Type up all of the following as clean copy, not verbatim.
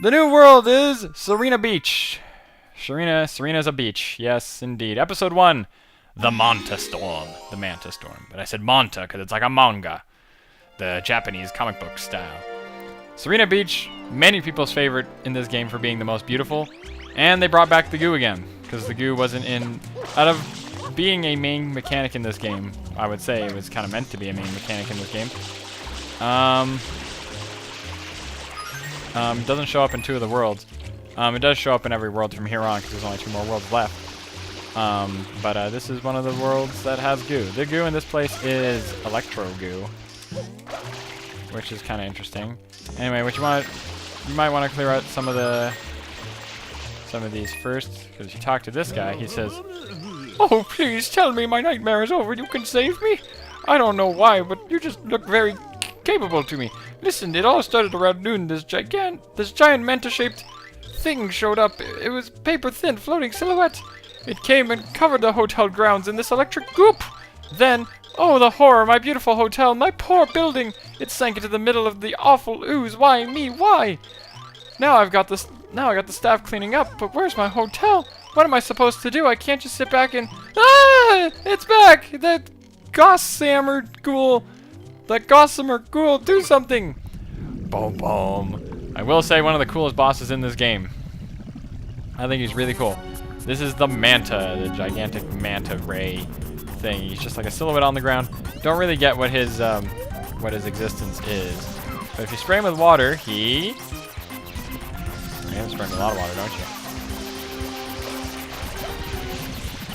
The new world is Serena Beach. Serena's a beach. Yes, indeed. Episode 1, The Manta Storm. The Manta Storm. But I said Manta because it's like a manga. The Japanese comic book style. Serena Beach, many people's favorite in this game for being the most beautiful. And they brought back the goo again. Because the goo wasn't in... Out of being a main mechanic in this game, I would say it was kind of meant to be a main mechanic in this game. Doesn't show up in 2 of the worlds. It does show up in every world from here on because there's only 2 more worlds left. But this is one of the worlds that has goo. The goo in this place is electro goo, which is kind of interesting. Anyway, you might want to clear out some of these first, because if you talk to this guy, he says, "Oh, please tell me my nightmare is over. You can save me. I don't know why, but you just look very capable to me. Listen, it all started around noon. This giant manta-shaped thing showed up. It was paper-thin, floating silhouette. It came and covered the hotel grounds in this electric goop. Then, oh, the horror! My beautiful hotel, my poor building! It sank into the middle of the awful ooze. Why me? Why? Now I got the staff cleaning up. But where's my hotel? What am I supposed to do? I can't just sit back and it's back! That gossamer ghoul. That gossamer ghoul, do something! Boom, boom. I will say one of the coolest bosses in this game. I think he's really cool. This is the Manta, the gigantic manta ray thing. He's just like a silhouette on the ground. Don't really get what his existence is. But if you spray him with water, you spray him with a lot of water, don't you?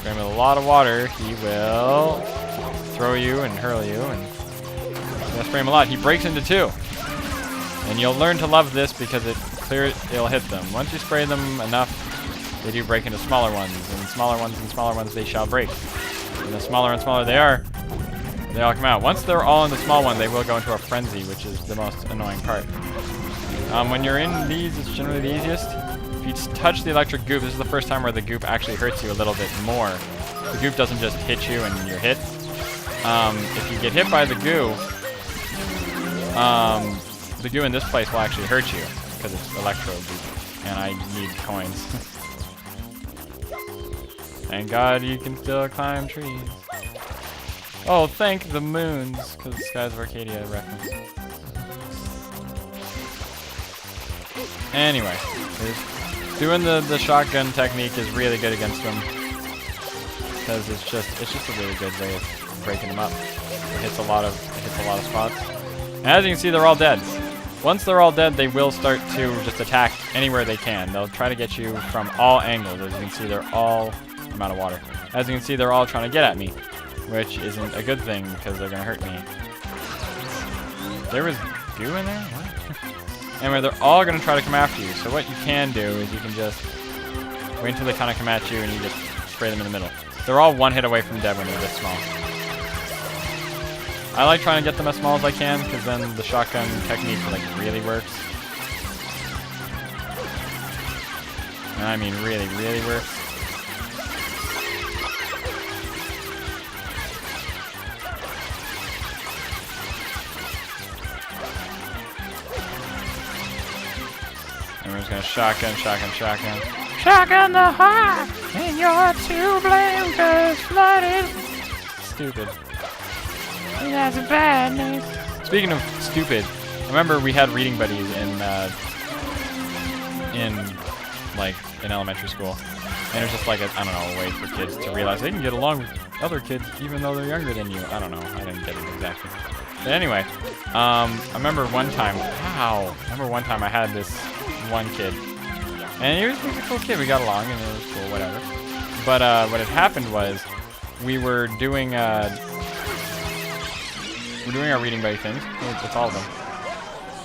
Spray him with a lot of water, he will throw you and hurl you, and you'll spray him a lot. He breaks into 2. And you'll learn to love this because it'll hit them. Once you spray them enough, they do break into smaller ones, and smaller ones they shall break. And the smaller and smaller they are, they all come out. Once they're all in the small one, they will go into a frenzy, which is the most annoying part. When you're in these, it's generally the easiest. If you touch the electric goop, this is the first time where the goop actually hurts you a little bit more. The goop doesn't just hit you and you're hit. If you get hit by the goo in this place will actually hurt you because it's electro goop, and I need coins. Thank God you can still climb trees. Oh, thank the moons, because Skies of Arcadia reference. Anyway, doing the shotgun technique is really good against them because it's just a really good way of breaking them up. It hits a lot of spots. And as you can see, they're all dead. Once they're all dead, they will start to just attack anywhere they can. They'll try to get you from all angles. As you can see, they're all... I'm out of water. As you can see, they're all trying to get at me, which isn't a good thing because they're going to hurt me. There was goo in there? What? Anyway, they're all going to try to come after you. So what you can do is you can just wait until they kind of come at you and you just spray them in the middle. They're all 1 hit away from dead when they're this small. I like trying to get them as small as I can because then the shotgun technique like really works. And I mean really, really works. And we're just gonna shotgun. Shotgun the heart, and you're to blame cause flood is stupid. That's a bad name. Speaking of stupid, I remember we had reading buddies in elementary school, and it was just like a way for kids to realize they can get along with other kids even though they're younger than you. I don't know. I didn't get it exactly. But anyway, I remember one time I had this one kid, and he was a cool kid. We got along, and it was cool, whatever. But what had happened was we were doing our reading buddy things. It's all of them.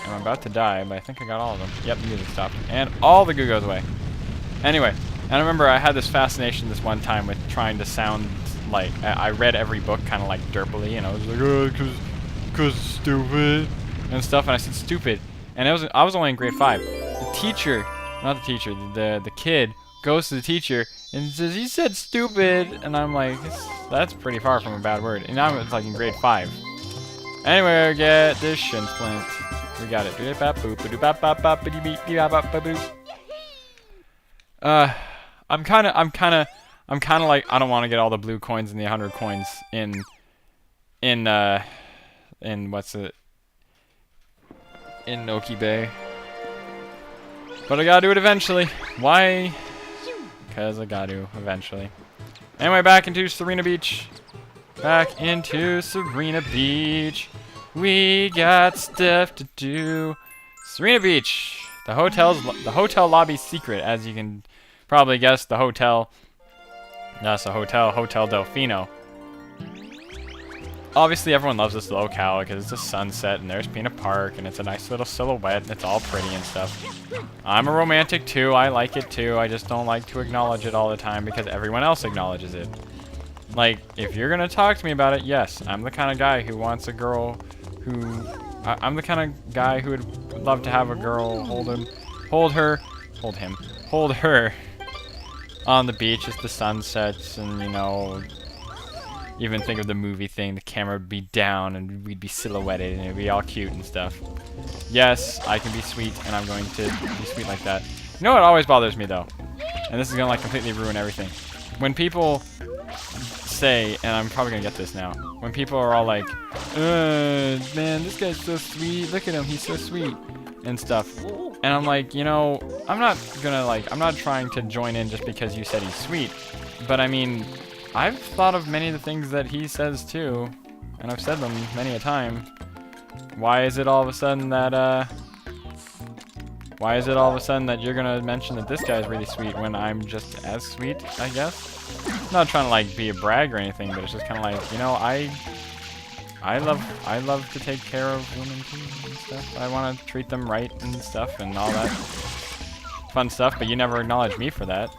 And I'm about to die, but I think I got all of them. Yep, the music stopped. And all the goo goes away. Anyway, and I remember I had this fascination this one time with trying to sound like... I read every book kind of like derpily, and I was like, oh, cause stupid, and stuff, and I said stupid. And I was only in grade 5. The teacher, not the teacher, the kid goes to the teacher and says, he said stupid, and I'm like, that's pretty far from a bad word. And now it's like in grade 5. Anyway, I get this shin splint. We got it. I'm kind of like, I don't want to get all the blue coins and the 100 coins in what's it? In Noki Bay. But I gotta do it eventually. Why? Because I gotta do eventually. Anyway, back into Serena Beach. Back into Serena Beach. We got stuff to do. Serena Beach. The hotel lobby's secret, as you can probably guess. The hotel. That's a hotel. Hotel Delfino. Obviously, everyone loves this locale because it's a sunset and there's Pina Park and it's a nice little silhouette and it's all pretty and stuff. I'm a romantic too. I like it too. I just don't like to acknowledge it all the time because everyone else acknowledges it. Like, if you're gonna talk to me about it, yes, I'm the kind of guy who wants a girl who... I'm the kind of guy who would love to have a girl hold her on the beach as the sun sets and, you know... Even think of the movie thing, the camera would be down and we'd be silhouetted and it'd be all cute and stuff. Yes, I can be sweet and I'm going to be sweet like that. You know what always bothers me though? And this is gonna like completely ruin everything. When people say, and I'm probably gonna get this now, when people are all like, man, this guy's so sweet, look at him, he's so sweet, and stuff. And I'm like, you know, I'm not trying to join in just because you said he's sweet, but I mean, I've thought of many of the things that he says too, and I've said them many a time. Why is it all of a sudden that you're gonna mention that this guy's really sweet when I'm just as sweet, I guess? I'm not trying to like be a brag or anything, but it's just kind of like, you know, I love to take care of women too and stuff. I want to treat them right and stuff and all that fun stuff, but you never acknowledge me for that.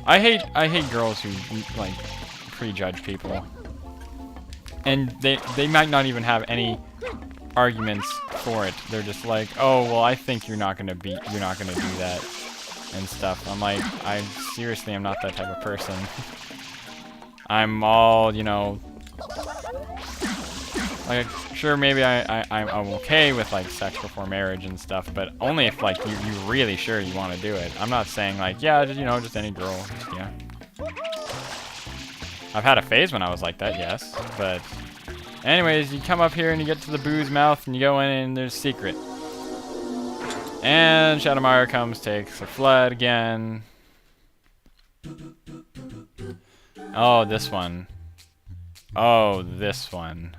I hate girls who like prejudge people, and they might not even have any arguments for it. They're just like, oh well, I think you're not gonna do that and stuff. I'm like, I seriously am not that type of person. I'm all, you know, like, sure, maybe I'm okay with like sex before marriage and stuff, but only if like you're really sure you want to do it. I'm not saying like, yeah, just, you know, just any girl, just, yeah. I've had a phase when I was like that, yes, but anyways, you come up here and you get to the booze mouth and you go in and there's a secret. And Shadowmire comes, takes a flood again. Oh, this one. Oh, this one.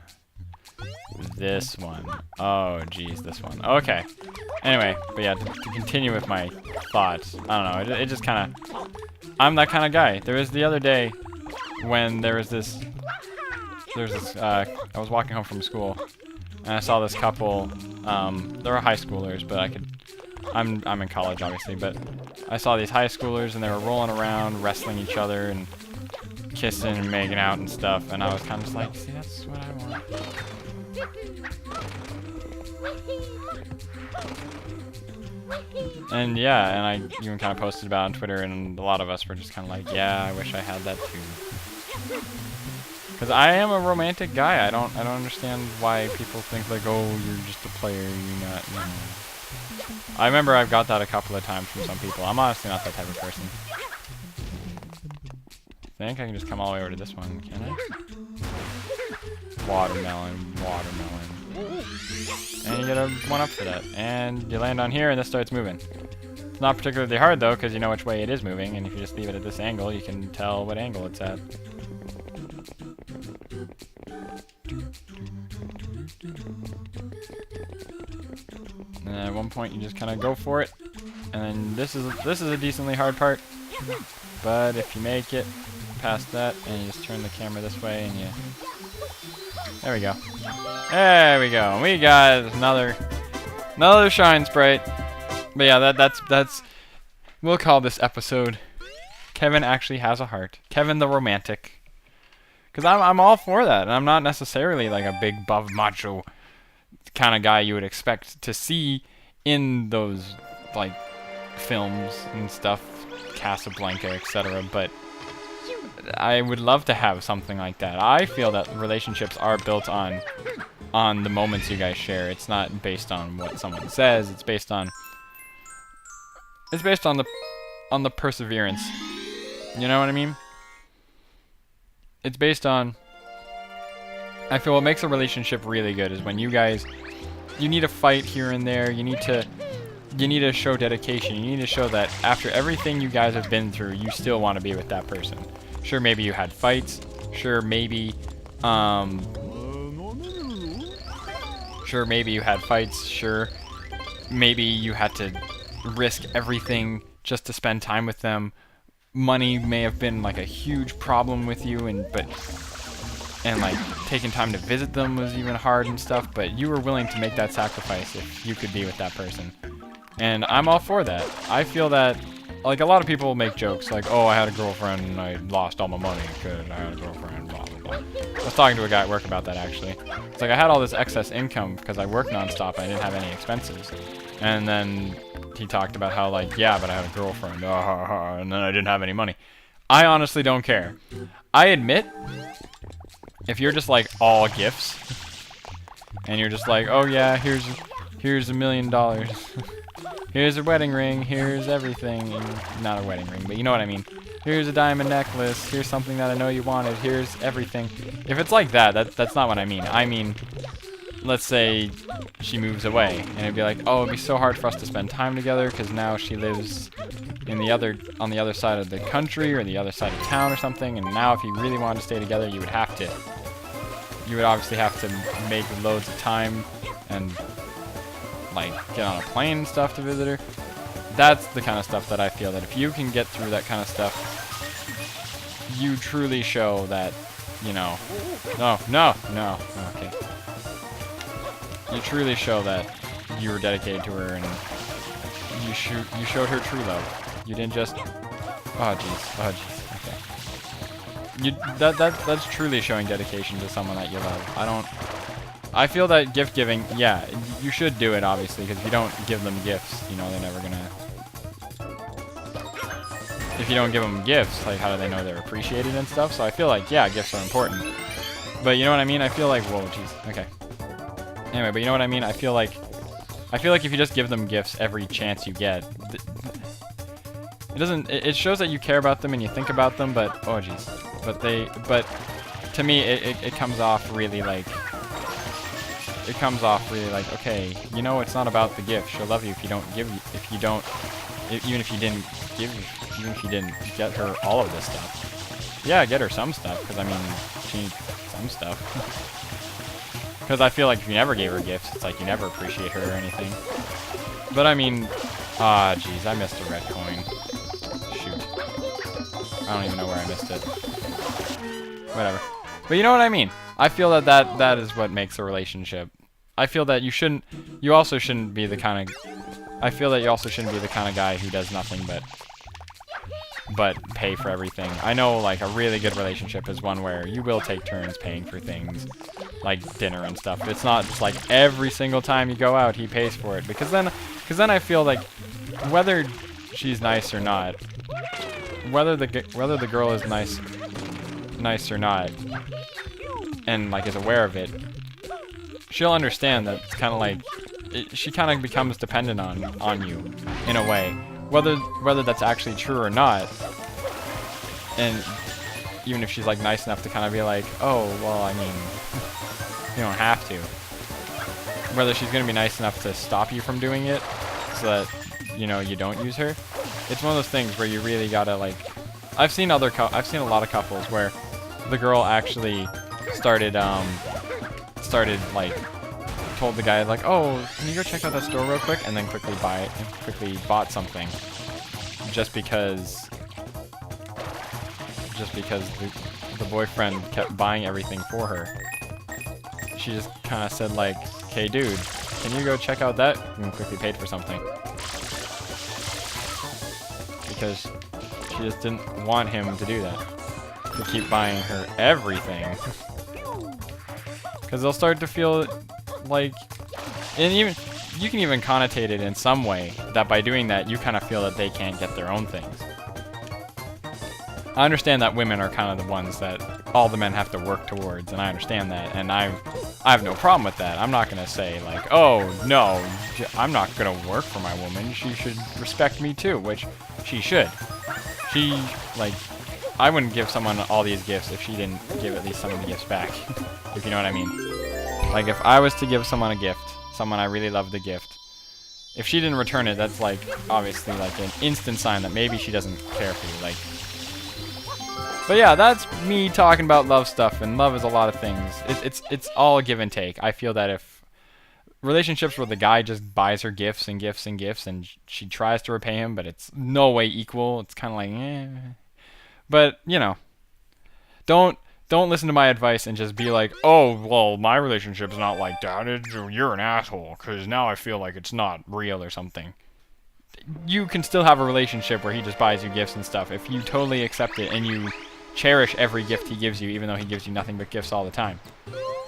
This one. Oh, geez, this one. Okay. Anyway, but yeah, to continue with my thoughts, I don't know, it just kind of... I'm that kind of guy. There was the other day when I was walking home from school, and I saw this couple, they were high schoolers, but I'm in college, obviously, but I saw these high schoolers, and they were rolling around, wrestling each other, and kissing and making out and stuff, and I was kind of just like, see, that's what I want. And yeah, and I even kind of posted about it on Twitter, and a lot of us were just kind of like, yeah, I wish I had that too. Because I am a romantic guy. I don't understand why people think like, oh, you're just a player, you're not, you know. I remember I've got that a couple of times from some people. I'm honestly not that type of person. I think I can just come all the way over to this one, can I? Watermelon, watermelon. And you get a 1-up for that. And you land on here and this starts moving. It's not particularly hard though, because you know which way it is moving, and if you just leave it at this angle, you can tell what angle it's at. And at one point you just kind of go for it. And then this is a decently hard part. But if you make it past that, and you just turn the camera this way, and you... There we go. There we go. We got another shine sprite. But yeah, that's... We'll call this episode Kevin Actually Has a Heart. Kevin the Romantic. Because I'm all for that, and I'm not necessarily like a big buff macho kind of guy you would expect to see in those like films and stuff, Casablanca, etc. But I would love to have something like that. I feel that relationships are built on on the moments you guys share. It's not based on what someone says. It's based on the perseverance. You know what I mean? It's based on, I feel what makes a relationship really good is when you guys, you need to fight here and there. You need to show dedication. You need to show that after everything you guys have been through, you still want to be with that person. Sure, maybe you had fights. Sure, maybe you had fights. Sure, maybe you had to risk everything just to spend time with them. Money may have been like a huge problem with you, and like taking time to visit them was even hard and stuff, but you were willing to make that sacrifice if you could be with that person. And I'm all for that. I feel that, like, a lot of people make jokes like, oh, I had a girlfriend and I lost all my money because I had a girlfriend, blah, blah, blah. I was talking to a guy at work about that, actually. It's like I had all this excess income because I worked nonstop and I didn't have any expenses. And then he talked about how, like, yeah, but I had a girlfriend, and then I didn't have any money. I honestly don't care. I admit, if you're just, like, all gifts, and you're just like, oh, yeah, here's $1 million. Here's a wedding ring, here's everything. Not a wedding ring, but you know what I mean. Here's a diamond necklace, here's something that I know you wanted, here's everything. If it's like that's not what I mean. I mean, let's say she moves away, and it'd be like, oh, it'd be so hard for us to spend time together because now she lives on the other side of the country or the other side of town or something, and now if you really wanted to stay together, you would obviously have to make loads of time and like get on a plane and stuff to visit her. That's the kind of stuff that I feel that if you can get through that kind of stuff, you truly show that, you know, no, okay. You truly show that you were dedicated to her and you showed her true love. You didn't just, oh jeez, okay. That's truly showing dedication to someone that you love. I feel that gift giving, yeah, you should do it, obviously, because if you don't give them gifts, you know, they're never gonna... If you don't give them gifts, like, how do they know they're appreciated and stuff? So I feel like, yeah, gifts are important. But you know what I mean? I feel like, whoa, jeez, okay. Anyway, but you know what I mean? I feel like if you just give them gifts every chance you get, it shows that you care about them and you think about them, but, oh, jeez. But to me, it comes off really like... okay, you know, it's not about the gift. She'll love you if you don't give, even if you didn't get her all of this stuff. Yeah, get her some stuff, because I mean, she needs some stuff. Because I feel like if you never gave her gifts, it's like you never appreciate her or anything. But I mean, jeez, I missed a red coin. Shoot. I don't even know where I missed it. Whatever. But you know what I mean? I feel that is what makes a relationship. I feel that you also shouldn't be the kind of guy who does nothing but pay for everything. I know, like, a really good relationship is one where you will take turns paying for things, like dinner and stuff. It's not just like every single time you go out he pays for it, because then I feel like whether she's nice or not, whether the girl is nice or not, and like is aware of it, she'll understand that it's kind of like she kind of becomes dependent on you in a way, whether that's actually true or not. And even if she's like nice enough to kind of be like, oh well, I mean, you don't have to. Whether she's gonna be nice enough to stop you from doing it so that, you know, you don't use her. It's one of those things where you really gotta, like, I've seen a lot of couples where the girl actually started like told the guy like, oh, can you go check out that store real quick, and then quickly bought something just because the boyfriend kept buying everything for her. She just kind of said like, okay dude, can you go check out that, and quickly paid for something because she just didn't want him to do that, to keep buying her everything. Because they'll start to feel like, and even you can even connotate it in some way that by doing that you kind of feel that they can't get their own things. I understand that women are kind of the ones that all the men have to work towards, and I understand that, and I have no problem with that. I'm not gonna say like, oh no, I'm not gonna work for my woman. She should respect me too, which she should. She like, I wouldn't give someone all these gifts if she didn't give at least some of the gifts back, if you know what I mean. Like if I was to give someone a gift, someone I really loved the gift, if she didn't return it, that's like obviously like an instant sign that maybe she doesn't care for you. Like. But yeah, that's me talking about love stuff, and love is a lot of things. It's all give and take. I feel that if relationships where the guy just buys her gifts and gifts and gifts, and she tries to repay him, but it's no way equal, it's kind of like, eh. But, you know, don't listen to my advice and just be like, oh, well, my relationship's not like that. You're an asshole, because now I feel like it's not real or something. You can still have a relationship where he just buys you gifts and stuff if you totally accept it and you cherish every gift he gives you, even though he gives you nothing but gifts all the time.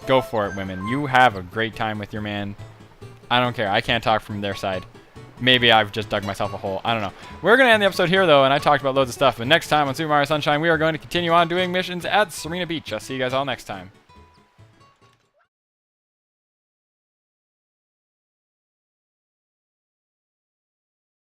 Go for it, women. You have a great time with your man. I don't care. I can't talk from their side. Maybe I've just dug myself a hole. I don't know. We're going to end the episode here, though, and I talked about loads of stuff. But next time on Super Mario Sunshine, we are going to continue on doing missions at Serena Beach. I'll see you guys all next time.